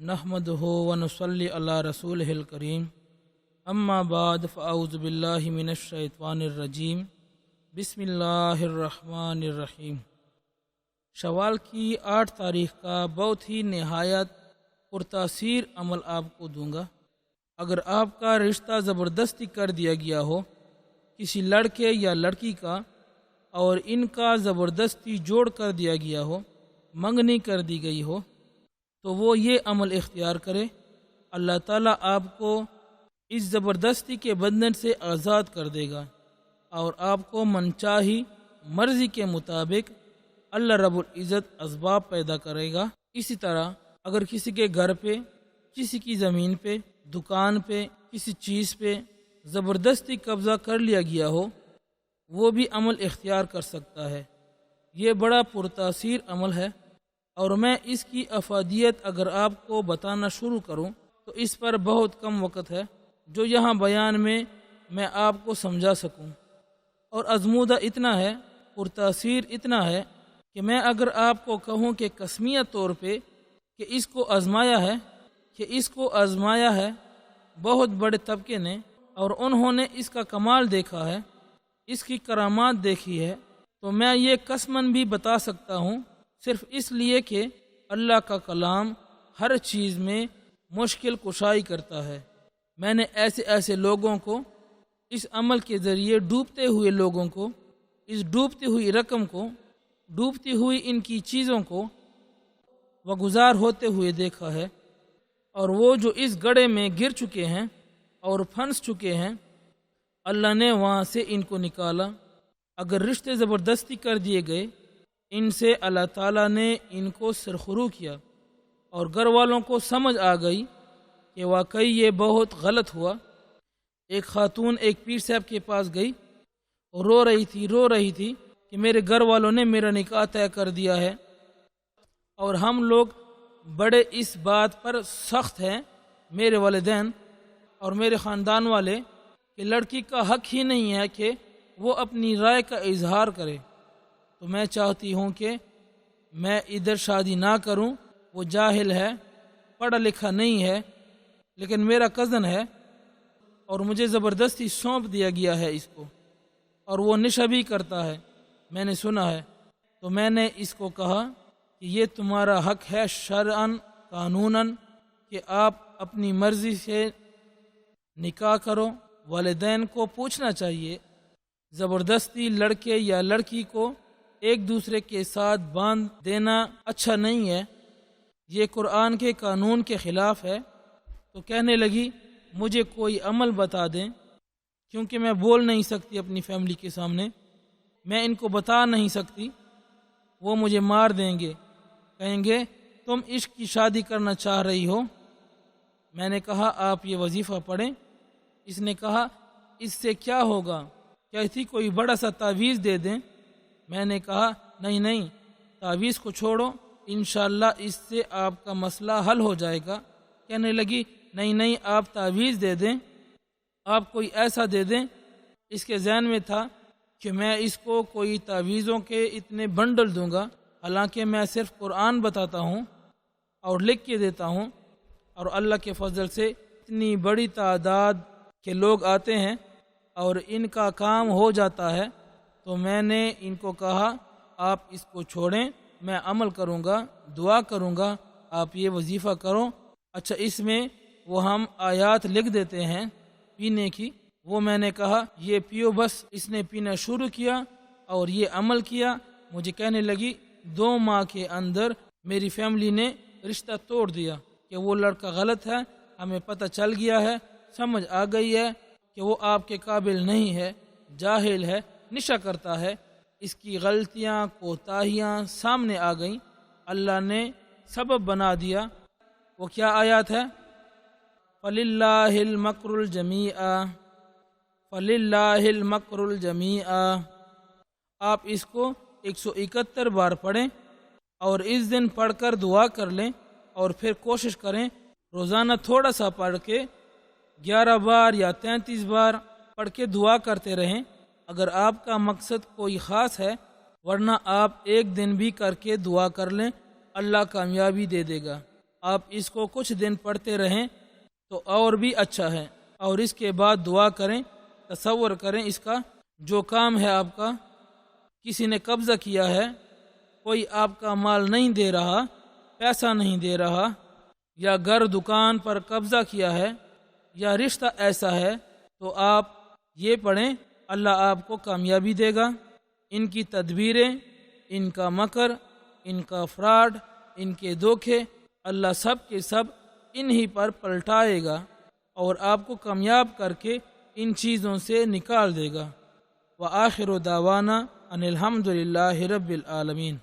नहमदुहु व नुसल्ली अला रसूलिहिल करीम अम्मा बाद फ़अऊज़ु बिल्लाहि मिनश शैतानिर रजीम बिस्मिल्लाहिर रहमानिर रहीम। शवाल की 8 तारीख का बहुत ही नहायत पुरतासीर अमल आपको दूंगा। अगर आपका रिश्ता ज़बरदस्ती कर दिया गया हो किसी लड़के या लड़की का और इनका ज़बरदस्ती जोड़ कर दिया गया हो, मंगनी कर दी गई हो, तो वो ये अमल इख्तियार करे। अल्लाह ताला आपको इस ज़बरदस्ती के बंधन से आज़ाद कर देगा और आपको मनचाही मर्ज़ी के मुताबिक अल्लाह रब्बुल इज़्ज़त असबाब पैदा करेगा। इसी तरह अगर किसी के घर पे, किसी की ज़मीन पे, दुकान पे, किसी चीज़ पे ज़बरदस्ती कब्ज़ा कर लिया गया हो, वो भी अमल इख्तियार कर सकता है। ये बड़ा पुरतासीर अमल है और मैं इसकी अफादियत अगर आपको बताना शुरू करूं तो इस पर बहुत कम वक़्त है जो यहाँ बयान में मैं आपको समझा सकूं। और आज़मूदा इतना है, पुरतासीर इतना है कि मैं अगर आपको कहूं कि कसमिया तौर पे कि इसको आज़माया है बहुत बड़े तबके ने और उन्होंने इसका कमाल देखा है, इसकी करामात देखी है, तो मैं ये कसमन भी बता सकता हूँ, सिर्फ इसलिए कि अल्लाह का कलाम हर चीज़ में मुश्किल कुशाई करता है। मैंने ऐसे लोगों को इस अमल के ज़रिए डूबते हुए लोगों को, इस डूबती हुई रकम को, डूबती हुई इनकी चीज़ों को वगुज़ार होते हुए देखा है। और वो जो इस गड्ढे में गिर चुके हैं और फंस चुके हैं, अल्लाह ने वहाँ से इनको निकाला। अगर रिश्ते ज़बरदस्ती कर दिए गए, इनसे अल्लाह ताला ने इनको सरखुरू किया और घर वालों को समझ आ गई कि वाकई ये बहुत गलत हुआ। एक खातून एक पीर साहब के पास गई और रो रही थी कि मेरे घर वालों ने मेरा निकाह तय कर दिया है और हम लोग बड़े इस बात पर सख्त हैं, मेरे वालिदैन और मेरे ख़ानदान वाले, कि लड़की का हक ही नहीं है कि वो अपनी राय का इजहार करे। तो मैं चाहती हूँ कि मैं इधर शादी ना करूँ। वो जाहिल है, पढ़ा लिखा नहीं है, लेकिन मेरा कज़न है और मुझे ज़बरदस्ती सौंप दिया गया है इसको, और वो नशा भी करता है, मैंने सुना है। तो मैंने इसको कहा कि ये तुम्हारा हक है शरअन, कानूनन, कि आप अपनी मर्ज़ी से निकाह करो। वालिदैन को पूछना चाहिए। ज़बरदस्ती लड़के या लड़की को एक दूसरे के साथ बांध देना अच्छा नहीं है, ये कुरान के कानून के ख़िलाफ़ है। तो कहने लगी मुझे कोई अमल बता दें, क्योंकि मैं बोल नहीं सकती अपनी फैमिली के सामने, मैं इनको बता नहीं सकती, वो मुझे मार देंगे, कहेंगे तुम इश्क की शादी करना चाह रही हो। मैंने कहा आप ये वजीफ़ा पढ़ें। इसने कहा इससे क्या होगा, कहती कोई बड़ा सा तावीज़ दे दें। मैंने कहा नहीं, तावीज़ को छोड़ो, इंशाअल्लाह इससे आपका मसला हल हो जाएगा। कहने लगी नहीं, आप तावीज़ दे दें, आप कोई ऐसा दे दें। इसके ज़हन में था कि मैं इसको कोई तावीज़ों के इतने बंडल दूंगा, हालांकि मैं सिर्फ कुरान बताता हूँ और लिख के देता हूँ, और अल्लाह के फजल से इतनी बड़ी तादाद के लोग आते हैं और इनका काम हो जाता है। तो मैंने इनको कहा आप इसको छोड़ें, मैं अमल करूँगा, दुआ करूँगा, आप ये वजीफ़ा करो। अच्छा, इसमें वो हम आयात लिख देते हैं पीने की, वो मैंने कहा ये पियो बस। इसने पीना शुरू किया और ये अमल किया। मुझे कहने लगी 2 माह के अंदर मेरी फैमिली ने रिश्ता तोड़ दिया कि वो लड़का गलत है, हमें पता चल गया है, समझ आ गई है कि वो आपके काबिल नहीं है, जाहिल है, नशा करता है। इसकी गलतियाँ, कोताहियाँ सामने आ गईं, अल्लाह ने सबब बना दिया। वो क्या आयत है, फलिल्लाहिल मकरुल जमीआ। आप इसको 171 बार पढ़ें और इस दिन पढ़कर दुआ कर लें, और फिर कोशिश करें रोज़ाना थोड़ा सा पढ़ के 11 बार या 33 बार पढ़ के दुआ करते रहें, अगर आपका मकसद कोई ख़ास है। वरना आप एक दिन भी करके दुआ कर लें, अल्लाह कामयाबी दे देगा। آپ اس کو کچھ دن پڑھتے رہیں تو اور بھی اچھا ہے، اور اس کے بعد دعا کریں۔ تصور کریں اس کا جو کام ہے آپ کا کسی نے قبضہ کیا ہے، کوئی آپ کا مال نہیں دے رہا، پیسہ نہیں دے رہا، یا گھر دکان پر قبضہ کیا ہے، یا رشتہ ایسا ہے، تو آپ یہ پڑھیں اللہ آپ کو کامیابی دے گا۔ ان کی تدبیریں، ان کا مکر، ان کا فراڈ، ان کے دھوکے اللہ سب کے سب انہی پر پلٹائے گا اور آپ کو کامیاب کر کے ان چیزوں سے نکال دے گا۔ وآخر دعوانا ان الحمد للہ رب العالمین۔